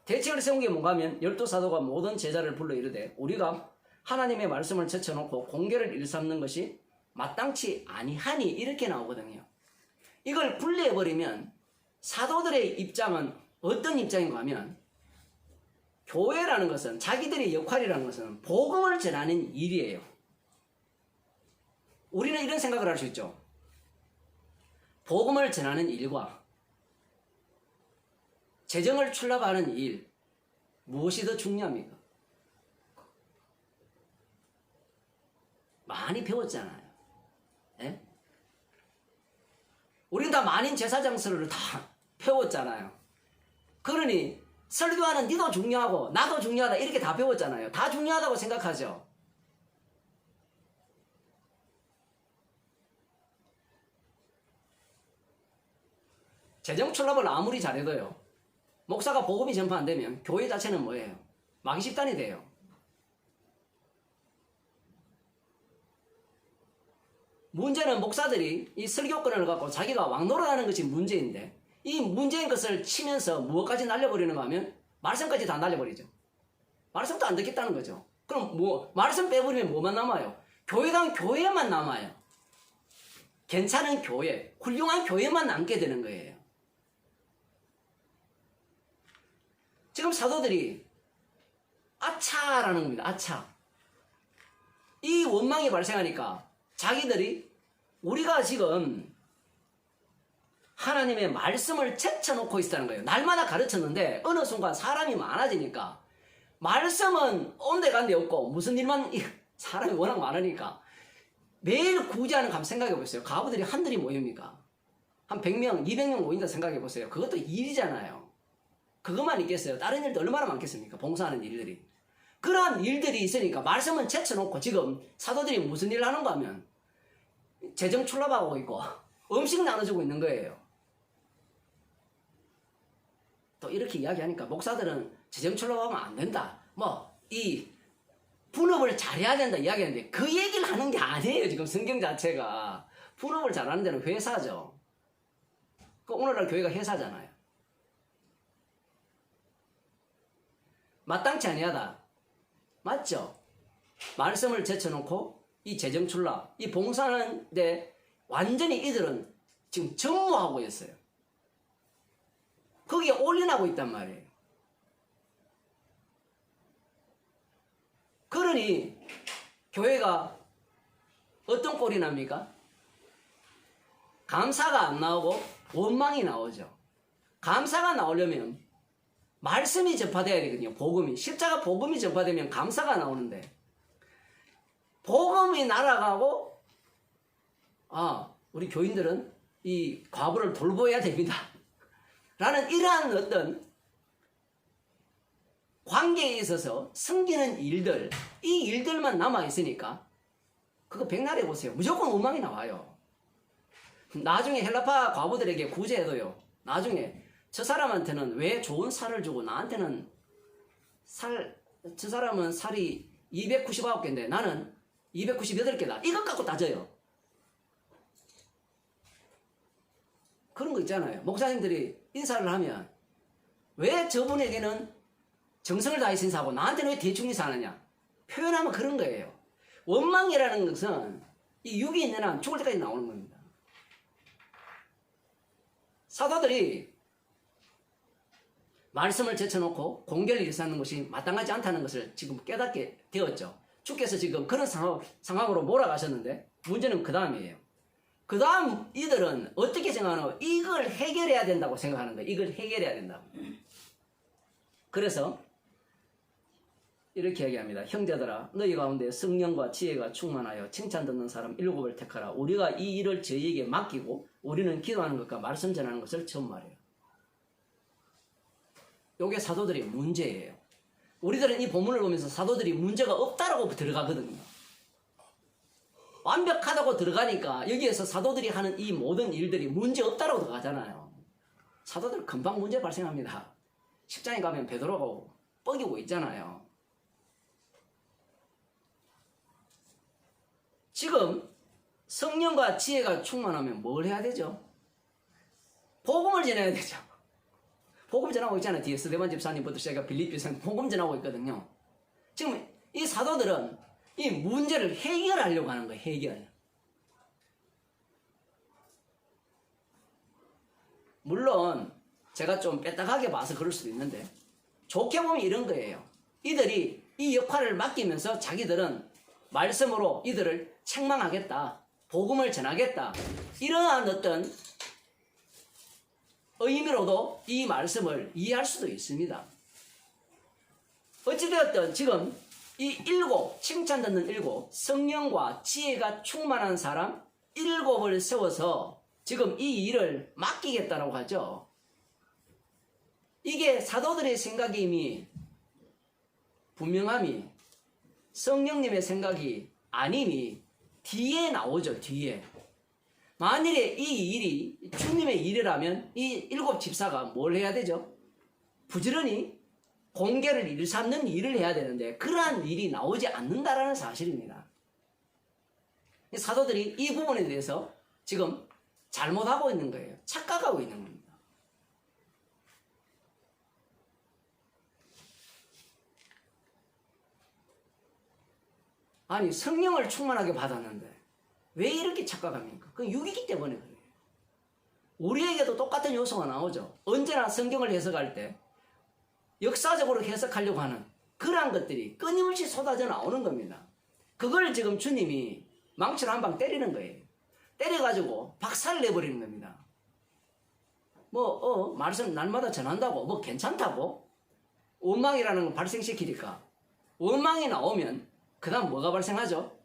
A: 대책을 세운 게 뭔가 하면 12사도가 모든 제자를 불러 이르되 우리가 하나님의 말씀을 제쳐놓고 공개를 일삼는 것이 마땅치 아니하니, 이렇게 나오거든요. 이걸 분리해버리면 사도들의 입장은 어떤 입장인가 하면, 교회라는 것은, 자기들의 역할이라는 것은 복음을 전하는 일이에요. 우리는 이런 생각을 할 수 있죠. 복음을 전하는 일과 재정을 출납하는 일, 무엇이 더 중요합니까? 많이 배웠잖아요. 예? 우린 다 만인 제사장서를 다 배웠잖아요. 그러니 설교하는 니도 중요하고 나도 중요하다 이렇게 다 배웠잖아요. 다 중요하다고 생각하죠. 재정 출납을 아무리 잘해도요, 목사가 복음이 전파 안 되면 교회 자체는 뭐예요? 마귀 집단이 돼요. 문제는 목사들이 이 설교권을 갖고 자기가 왕노릇하는 것이 문제인데, 이 문제인 것을 치면서 무엇까지 날려버리는가 하면 말씀까지 다 날려버리죠. 말씀도 안 듣겠다는 거죠. 그럼 말씀 빼버리면 뭐만 남아요? 교회당 교회만 남아요. 괜찮은 교회, 훌륭한 교회만 남게 되는 거예요. 지금 사도들이 아차라는 겁니다. 아차. 이 원망이 발생하니까 자기들이, 우리가 지금 하나님의 말씀을 제쳐놓고 있다는 거예요. 날마다 가르쳤는데 어느 순간 사람이 많아지니까 말씀은 온데간데 없고, 무슨 일만, 사람이 워낙 많으니까 매일 구제하는 감 생각해 보세요. 가부들이 한둘이 모입니까? 한 100명, 200명 모인다 생각해 보세요. 그것도 일이잖아요. 그것만 있겠어요? 다른 일도 얼마나 많겠습니까? 봉사하는 일들이. 그러한 일들이 있으니까 말씀은 제쳐놓고 지금 사도들이 무슨 일을 하는가 하면 재정 출납하고 있고 음식 나눠주고 있는 거예요. 또 이렇게 이야기하니까 목사들은 재정 출납하면 안 된다. 이 분업을 잘해야 된다 이야기하는데 그 얘기를 하는 게 아니에요. 지금 성경 자체가. 분업을 잘하는 데는 회사죠. 오늘날 교회가 회사잖아요. 마땅치 아니하다. 맞죠? 말씀을 제쳐놓고 이 재정 출납, 이 봉사하는데 완전히 이들은 지금 전무하고 있어요. 거기에 올인하고 있단 말이에요. 그러니 교회가 어떤 꼴이 납니까? 감사가 안 나오고 원망이 나오죠. 감사가 나오려면 말씀이 전파돼야 되거든요. 복음이. 십자가 복음이 전파되면 감사가 나오는데 복음이 날아가고 우리 교인들은 이 과부를 돌보아야 됩니다. 라는 이러한 어떤 관계에 있어서 섬기는 일들, 이 일들만 남아있으니까 그거 백날해 보세요. 무조건 원망이 나와요. 나중에 헬라파 과부들에게 구제해도요. 나중에 저 사람한테는 왜 좋은 살을 주고 나한테는 저 사람은 살이 299개인데 나는 298개다. 이것 갖고 따져요. 그런 거 있잖아요. 목사님들이 인사를 하면 왜 저분에게는 정성을 다해서 인사하고 나한테는 왜 대충 인사하느냐. 표현하면 그런 거예요. 원망이라는 것은 이 육이 있는 한 죽을 때까지 나오는 겁니다. 사도들이 말씀을 제쳐놓고 공개를 일삼는 것이 마땅하지 않다는 것을 지금 깨닫게 되었죠. 주께서 지금 그런 상황으로 몰아가셨는데 문제는 그 다음이에요. 그 다음 이들은 어떻게 생각하는가? 이걸 해결해야 된다고 생각하는 거예요. 이걸 해결해야 된다고. 그래서 이렇게 얘기합니다. 형제들아 너희 가운데 성령과 지혜가 충만하여 칭찬 듣는 사람 7을 택하라. 우리가 이 일을 저희에게 맡기고 우리는 기도하는 것과 말씀 전하는 것을 처음 말해요. 요게 사도들의 문제예요. 우리들은 이 본문을 보면서 사도들이 문제가 없다라고 들어가거든요. 완벽하다고 들어가니까 여기에서 사도들이 하는 이 모든 일들이 문제 없다라고 들어가잖아요. 사도들 금방 문제 발생합니다. 10장에 가면 베드로가 뻐기고 있잖아요. 지금 성령과 지혜가 충만하면 뭘 해야 되죠? 복음을 전해야 되죠. 복음 전하고 있잖아요. 뒤에 스데반 집사님부터 제가 빌립비서 복음 전하고 있거든요. 지금 이 사도들은 이 문제를 해결하려고 하는 거예요. 해결. 물론 제가 좀 빼딱하게 봐서 그럴 수도 있는데 좋게 보면 이런 거예요. 이들이 이 역할을 맡기면서 자기들은 말씀으로 이들을 책망하겠다. 복음을 전하겠다. 이러한 어떤 의미로도 이 말씀을 이해할 수도 있습니다. 어찌되었든 지금 이 7, 칭찬 듣는 7, 성령과 지혜가 충만한 사람 7을 세워서 지금 이 일을 맡기겠다라고 하죠. 이게 사도들의 생각이 이미 분명함이 성령님의 생각이 아님이 뒤에 나오죠. 뒤에. 만일에 이 일이 주님의 일이라면 이 7 집사가 뭘 해야 되죠? 부지런히 공개를 일삼는 일을 해야 되는데 그러한 일이 나오지 않는다라는 사실입니다. 사도들이 이 부분에 대해서 지금 잘못하고 있는 거예요. 착각하고 있는 겁니다. 아니 성령을 충만하게 받았는데 왜 이렇게 착각합니까? 그건 육이기 때문에 그래요. 우리에게도 똑같은 요소가 나오죠. 언제나 성경을 해석할 때 역사적으로 해석하려고 하는 그러한 것들이 끊임없이 쏟아져 나오는 겁니다. 그걸 지금 주님이 망치로 한 방 때리는 거예요. 때려가지고 박살을 내버리는 겁니다. 말씀 날마다 전한다고 괜찮다고? 원망이라는 걸 발생시키니까 원망이 나오면 그 다음 뭐가 발생하죠?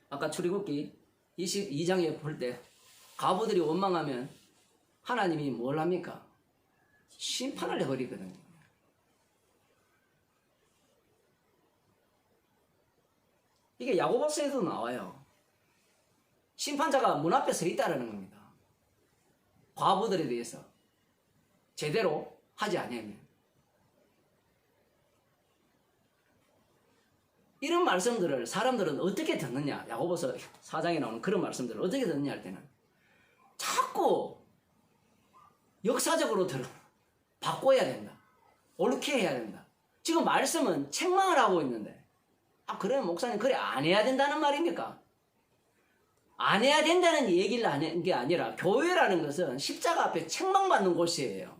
A: 아까 출애굽기 22장에 볼 때 과부들이 원망하면 하나님이 뭘 합니까? 심판을 해버리거든요. 이게 야고보서에도 나와요. 심판자가 문 앞에 서 있다는 겁니다. 과부들에 대해서 제대로 하지 않으면. 이런 말씀들을 사람들은 어떻게 듣느냐, 야고보서 4장에 나오는 그런 말씀들을 어떻게 듣느냐 할 때는 자꾸 역사적으로 바꿔야 된다, 옳게 해야 된다. 지금 말씀은 책망을 하고 있는데, 그러면 목사님 그래 안 해야 된다는 말입니까? 안 해야 된다는 얘기를 하는 게 아니라 교회라는 것은 십자가 앞에 책망받는 곳이에요.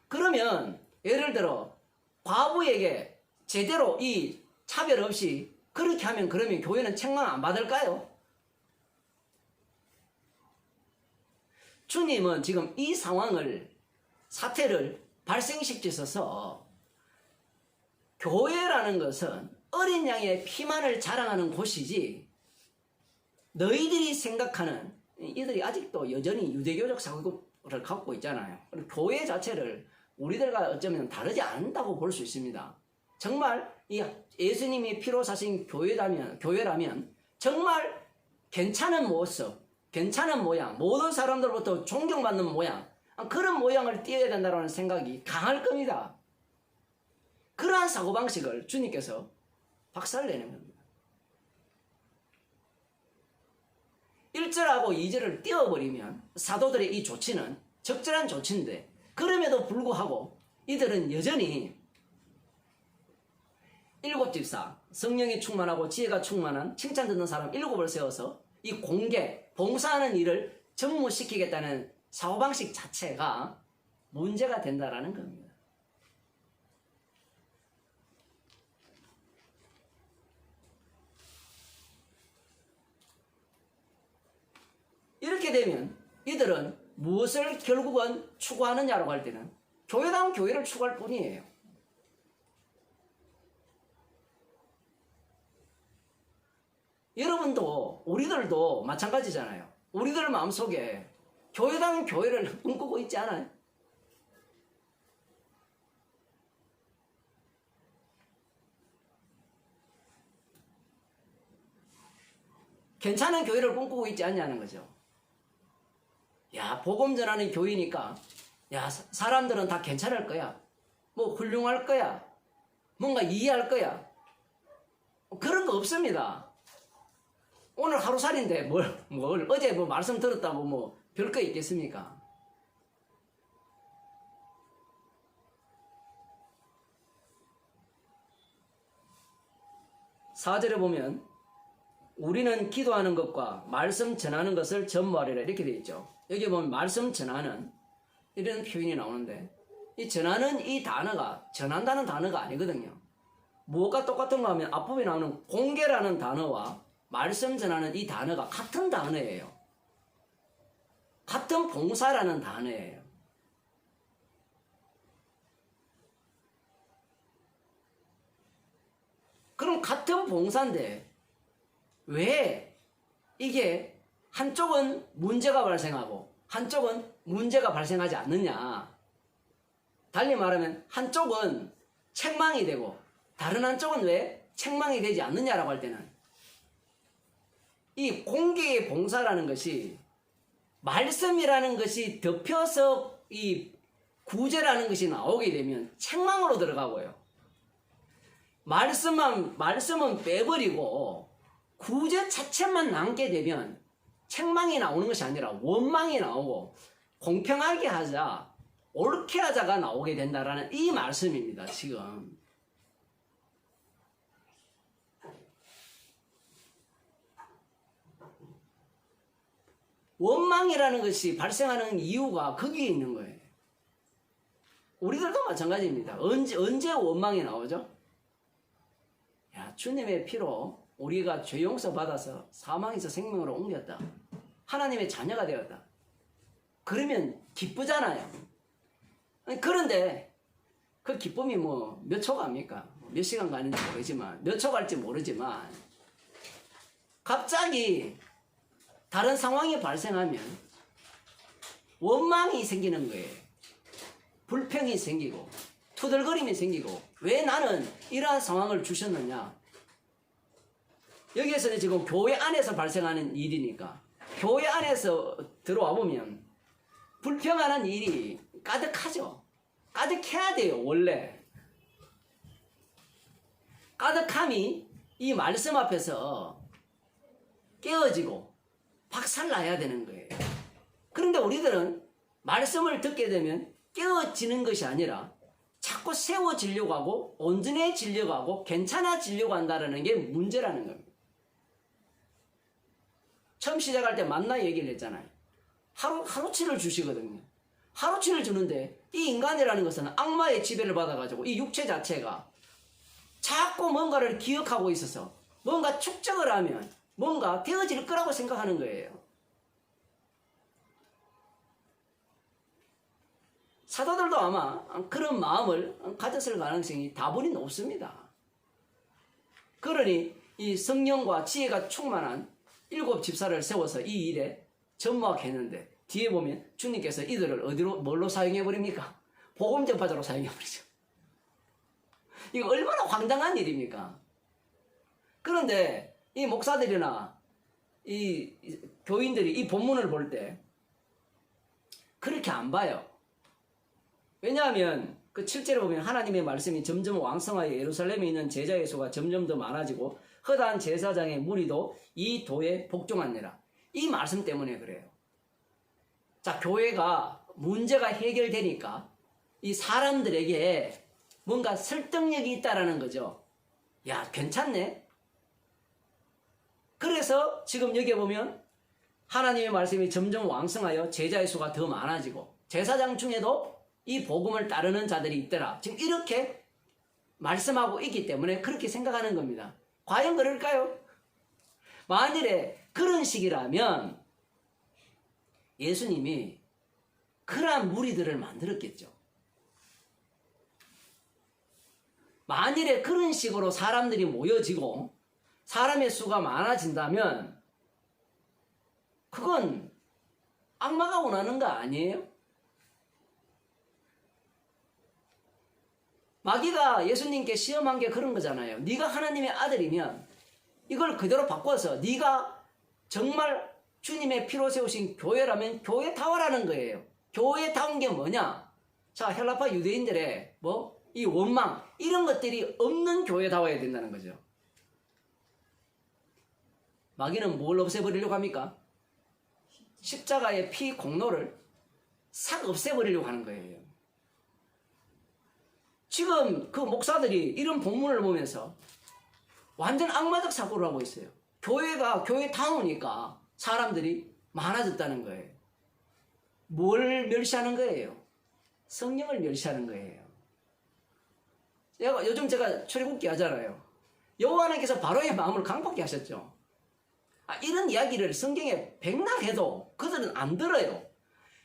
A: 그러면 예를 들어 과부에게 제대로 이 차별 없이 그렇게 하면 그러면 교회는 책망 안 받을까요? 주님은 지금 이 사태를 발생시키셔서 교회라는 것은 어린 양의 피만을 자랑하는 곳이지, 너희들이 생각하는, 이들이 아직도 여전히 유대교적 사고를 갖고 있잖아요. 교회 자체를 우리들과 어쩌면 다르지 않다고 볼 수 있습니다. 정말 이 예수님이 피로 사신 교회라면 정말 괜찮은 모습, 괜찮은 모양, 모든 사람들로부터 존경받는 모양, 그런 모양을 띄어야 된다는 생각이 강할 겁니다. 그러한 사고방식을 주님께서 박살내는 겁니다. 1절하고 2절을 띄워버리면 사도들의 이 조치는 적절한 조치인데, 그럼에도 불구하고 이들은 여전히 일곱 집사, 성령이 충만하고 지혜가 충만한 칭찬 듣는 사람 7을 세워서 이 공개, 봉사하는 일을 접무시키겠다는 사고방식 자체가 문제가 된다라는 겁니다. 이렇게 되면 이들은 무엇을 결국은 추구하느냐라고 할 때는 교회다운 교회를 추구할 뿐이에요. 여러분도 우리들도 마찬가지잖아요. 우리들 마음속에 교회다운 교회를 꿈꾸고 있지 않아요? 괜찮은 교회를 꿈꾸고 있지 않냐는 거죠. 야, 복음 전하는 교회니까 야, 사람들은 다 괜찮을 거야, 뭐 훌륭할 거야, 뭔가 이해할 거야, 그런 거 없습니다. 오늘 하루살인데 뭘 어제 뭐 말씀 들었다고 뭐 별거 있겠습니까? 사절에 보면 우리는 기도하는 것과 말씀 전하는 것을 전무하리라 이렇게 되어 있죠. 여기 보면 말씀 전하는 이런 표현이 나오는데, 이 전하는 이 단어가 전한다는 단어가 아니거든요. 무엇과 똑같은가 하면 앞부분에 나오는 공개라는 단어와 말씀 전하는 이 단어가 같은 단어예요. 같은 봉사라는 단어예요. 그럼 같은 봉사인데 왜 이게 한쪽은 문제가 발생하고 한쪽은 문제가 발생하지 않느냐? 달리 말하면 한쪽은 책망이 되고 다른 한쪽은 왜 책망이 되지 않느냐라고 할 때는, 이 공개의 봉사라는 것이 말씀이라는 것이 덮여서 이 구제라는 것이 나오게 되면 책망으로 들어가고요. 말씀은 빼버리고 구제 자체만 남게 되면 책망이 나오는 것이 아니라 원망이 나오고 공평하게 하자, 옳게 하자가 나오게 된다라는 이 말씀입니다. 지금 원망이라는 것이 발생하는 이유가 거기에 있는 거예요. 우리들도 마찬가지입니다. 언제 원망이 나오죠? 야, 주님의 피로 우리가 죄 용서 받아서 사망에서 생명으로 옮겼다, 하나님의 자녀가 되었다, 그러면 기쁘잖아요. 그런데 그 기쁨이 뭐 몇 초 갑니까? 몇 시간 가는지 모르지만, 몇 초 갈지 모르지만 갑자기 다른 상황이 발생하면 원망이 생기는 거예요. 불평이 생기고 투덜거림이 생기고 왜 나는 이러한 상황을 주셨느냐. 여기에서는 지금 교회 안에서 발생하는 일이니까 교회 안에서 들어와 보면 불평하는 일이 가득하죠. 가득해야 돼요. 원래 가득함이 이 말씀 앞에서 깨어지고 박살나야 되는 거예요. 그런데 우리들은 말씀을 듣게 되면 깨어지는 것이 아니라 자꾸 세워지려고 하고 온전해지려고 하고 괜찮아지려고 한다는 게 문제라는 겁니다. 처음 시작할 때 만나 얘기를 했잖아요. 하루치를 주시거든요. 하루치를 주는데 이 인간이라는 것은 악마의 지배를 받아가지고 이 육체 자체가 자꾸 뭔가를 기억하고 있어서 뭔가 축적을 하면 뭔가 되어질 거라고 생각하는 거예요. 사도들도 아마 그런 마음을 가졌을 가능성이 다분히 높습니다. 그러니 이 성령과 지혜가 충만한 7 집사를 세워서 이 일에 전무하게 했는데 뒤에 보면 주님께서 이들을 어디로 뭘로 사용해버립니까? 복음 전파자로 사용해버리죠. 이거 얼마나 황당한 일입니까? 그런데 이 목사들이나 이 교인들이 이 본문을 볼 때 그렇게 안 봐요. 왜냐하면 그 7절에 보면 하나님의 말씀이 점점 왕성하여 예루살렘에 있는 제자의 수가 점점 더 많아지고 허다한 제사장의 무리도 이 도에 복종하니라. 이 말씀 때문에 그래요. 자, 교회가 문제가 해결되니까 이 사람들에게 뭔가 설득력이 있다라는 거죠. 야, 괜찮네. 그래서 지금 여기에 보면 하나님의 말씀이 점점 왕성하여 제자의 수가 더 많아지고 제사장 중에도 이 복음을 따르는 자들이 있더라. 지금 이렇게 말씀하고 있기 때문에 그렇게 생각하는 겁니다. 과연 그럴까요? 만일에 그런 식이라면 예수님이 그러한 무리들을 만들었겠죠. 만일에 그런 식으로 사람들이 모여지고 사람의 수가 많아진다면 그건 악마가 원하는 거 아니에요? 마귀가 예수님께 시험한 게 그런 거잖아요. 네가 하나님의 아들이면 이걸 그대로 바꿔서 네가 정말 주님의 피로 세우신 교회라면 교회다워라는 거예요. 교회다운 게 뭐냐? 자, 헬라파 유대인들의 이 원망 이런 것들이 없는 교회다워야 된다는 거죠. 마귀는 뭘 없애버리려고 합니까? 십자가의 피 공로를 싹 없애버리려고 하는 거예요. 지금 그 목사들이 이런 본문을 보면서 완전 악마적 사고를 하고 있어요. 교회가 교회다우니까 사람들이 많아졌다는 거예요. 뭘 멸시하는 거예요? 성령을 멸시하는 거예요. 요즘 제가 출애굽기 하잖아요. 여호와 하나님께서 바로의 마음을 강팍게 하셨죠. 이런 이야기를 성경에 백날 해도 그들은 안 들어요.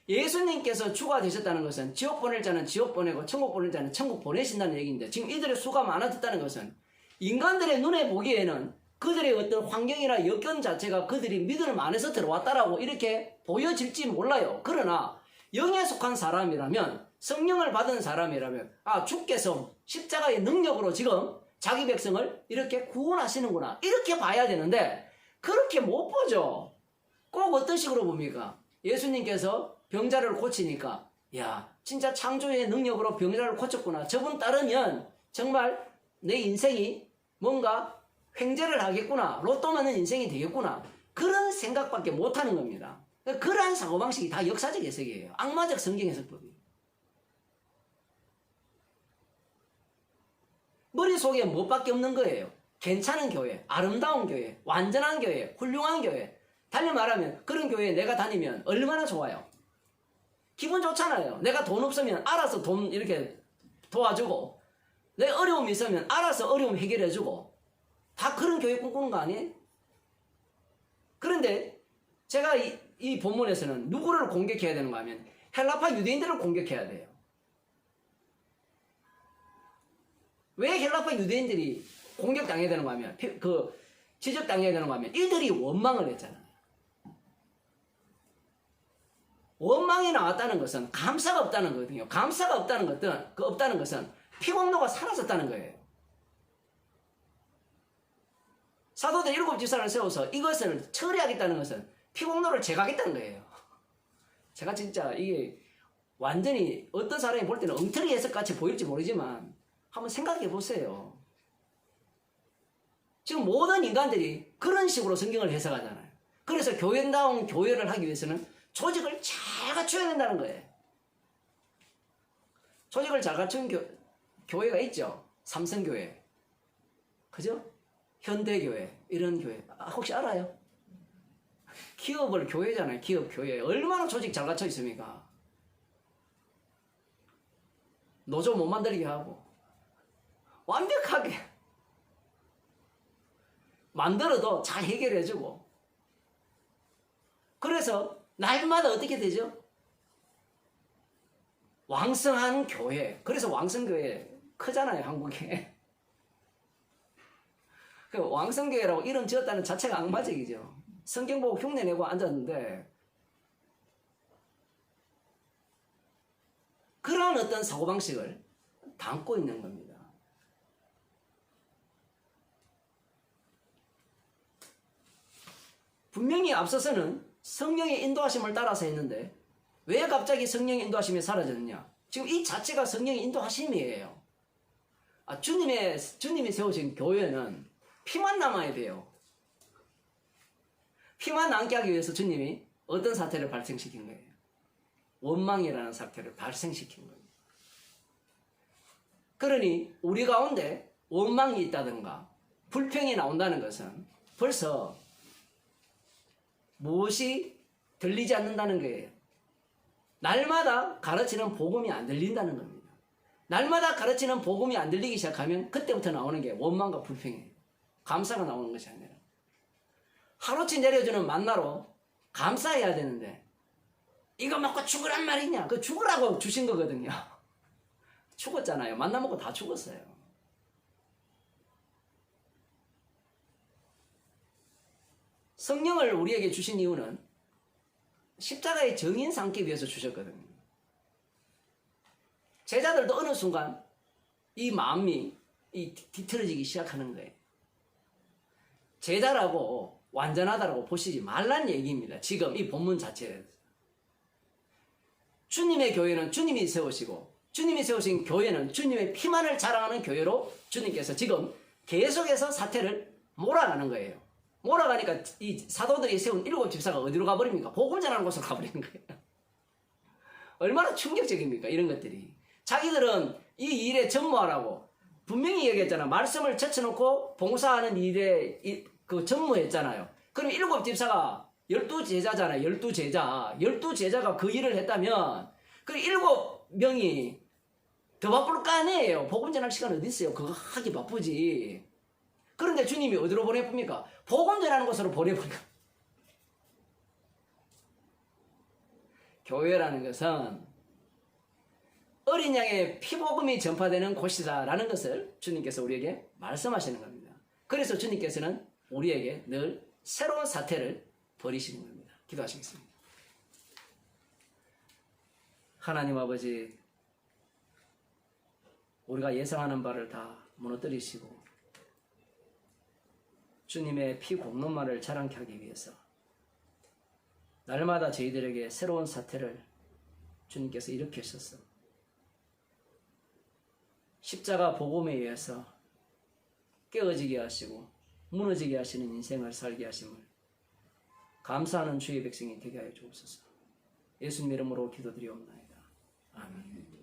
A: 예수님께서 주가 되셨다는 것은 지옥 보낼 자는 지옥 보내고 천국 보낼 자는 천국 보내신다는 얘기인데 지금 이들의 수가 많아졌다는 것은 인간들의 눈에 보기에는 그들의 어떤 환경이나 여건 자체가 그들이 믿음 안에서 들어왔다라고 이렇게 보여질지 몰라요. 그러나 영에 속한 사람이라면 성령을 받은 사람이라면 주께서 십자가의 능력으로 지금 자기 백성을 이렇게 구원하시는구나 이렇게 봐야 되는데 그렇게 못 보죠. 꼭 어떤 식으로 봅니까? 예수님께서 병자를 고치니까 야 진짜 창조의 능력으로 병자를 고쳤구나. 저분 따르면 정말 내 인생이 뭔가 횡재를 하겠구나. 로또 맞는 인생이 되겠구나. 그런 생각밖에 못하는 겁니다. 그러한 사고방식이 다 역사적 해석이에요. 악마적 성경 해석법이에요. 머릿속에 뭐밖에 없는 거예요. 괜찮은 교회, 아름다운 교회, 완전한 교회, 훌륭한 교회. 달리 말하면 그런 교회에 내가 다니면 얼마나 좋아요. 기분 좋잖아요. 내가 돈 없으면 알아서 돈 이렇게 도와주고 내 어려움이 있으면 알아서 어려움 해결해주고 다 그런 교회 꿈꾸는 거 아니에요? 그런데 제가 이 본문에서는 누구를 공격해야 되는가 하면 헬라파 유대인들을 공격해야 돼요. 왜 헬라파 유대인들이 공격당해야 되는가 하면 지적당해야 되는 거 하면 이들이 원망을 했잖아요. 원망이 나왔다는 것은 감사가 없다는 거거든요. 감사가 없다는 것은 피공로가 사라졌다는 거예요. 사도들 7지사를 세워서 이것을 처리하겠다는 것은 피공로를 제거하겠다는 거예요. 제가 진짜 이게 완전히 어떤 사람이 볼 때는 엉터리 해석같이 보일지 모르지만 한번 생각해 보세요. 지금 모든 인간들이 그런 식으로 성경을 해석하잖아요. 그래서 교회다운 교회를 하기 위해서는 조직을 잘 갖춰야 된다는 거예요. 조직을 잘 갖춘 교회가 있죠. 삼성교회, 그죠? 현대교회, 이런 교회. 혹시 알아요? 기업을 교회잖아요. 기업 교회. 얼마나 조직 잘 갖춰 있습니까? 노조 못 만들게 하고 완벽하게 만들어도 잘 해결해주고. 그래서 날마다 어떻게 되죠? 왕성한 교회. 그래서 왕성교회 크잖아요, 한국에. 그 왕성교회라고 이름 지었다는 자체가 악마적이죠. 성경 보고 흉내내고 앉았는데 그런 어떤 사고방식을 담고 있는 겁니다. 분명히 앞서서는 성령의 인도하심을 따라서 했는데 왜 갑자기 성령의 인도하심이 사라졌느냐? 지금 이 자체가 성령의 인도하심이에요. 주님이 세우신 교회는 피만 남아야 돼요. 피만 남게 하기 위해서 주님이 어떤 사태를 발생시킨 거예요? 원망이라는 사태를 발생시킨 거예요. 그러니 우리 가운데 원망이 있다든가 불평이 나온다는 것은 벌써 무엇이 들리지 않는다는 거예요. 날마다 가르치는 복음이 안 들린다는 겁니다. 날마다 가르치는 복음이 안 들리기 시작하면 그때부터 나오는 게 원망과 불평이에요. 감사가 나오는 것이 아니라. 하루치 내려주는 만나로 감사해야 되는데 이거 먹고 죽으란 말이냐? 그 죽으라고 주신 거거든요. 죽었잖아요. 만나 먹고 다 죽었어요. 성령을 우리에게 주신 이유는 십자가의 정인 삼기 위해서 주셨거든요. 제자들도 어느 순간 이 마음이 뒤틀어지기 시작하는 거예요. 제자라고 완전하다라고 보시지 말란 얘기입니다. 지금 이 본문 자체에서. 주님의 교회는 주님이 세우시고 주님이 세우신 교회는 주님의 피만을 자랑하는 교회로 주님께서 지금 계속해서 사태를 몰아가는 거예요. 몰아가니까 이 사도들이 세운 7집사가 어디로 가버립니까? 복음 전하는 곳으로 가버리는 거예요. 얼마나 충격적입니까? 이런 것들이. 자기들은 이 일에 전무하라고 분명히 얘기했잖아. 말씀을 제쳐놓고 봉사하는 일에 그 전무했잖아요. 그럼 7집사가 12제자잖아요. 12제자. 12제자가 그 일을 했다면 그 7명이 더 바쁠 거 아니에요. 복음 전할 시간 어디 있어요? 그거 하기 바쁘지. 그런데 주님이 어디로 보내봅니까? 복음 전하는 곳으로 보내버려. 교회라는 것은 어린 양의 피복음이 전파되는 곳이다라는 것을 주님께서 우리에게 말씀하시는 겁니다. 그래서 주님께서는 우리에게 늘 새로운 사태를 벌이시는 겁니다. 기도하시겠습니다. 하나님 아버지, 우리가 예상하는 바를 다 무너뜨리시고 주님의 피 공로만을 자랑케 하기 위해서 날마다 저희들에게 새로운 사태를 주님께서 일으키셨어. 십자가 복음에 의해서 깨어지게 하시고 무너지게 하시는 인생을 살게 하심을 감사하는 주의 백성이 되게 하여 주옵소서. 예수님 이름으로 기도드리옵나이다. 아멘.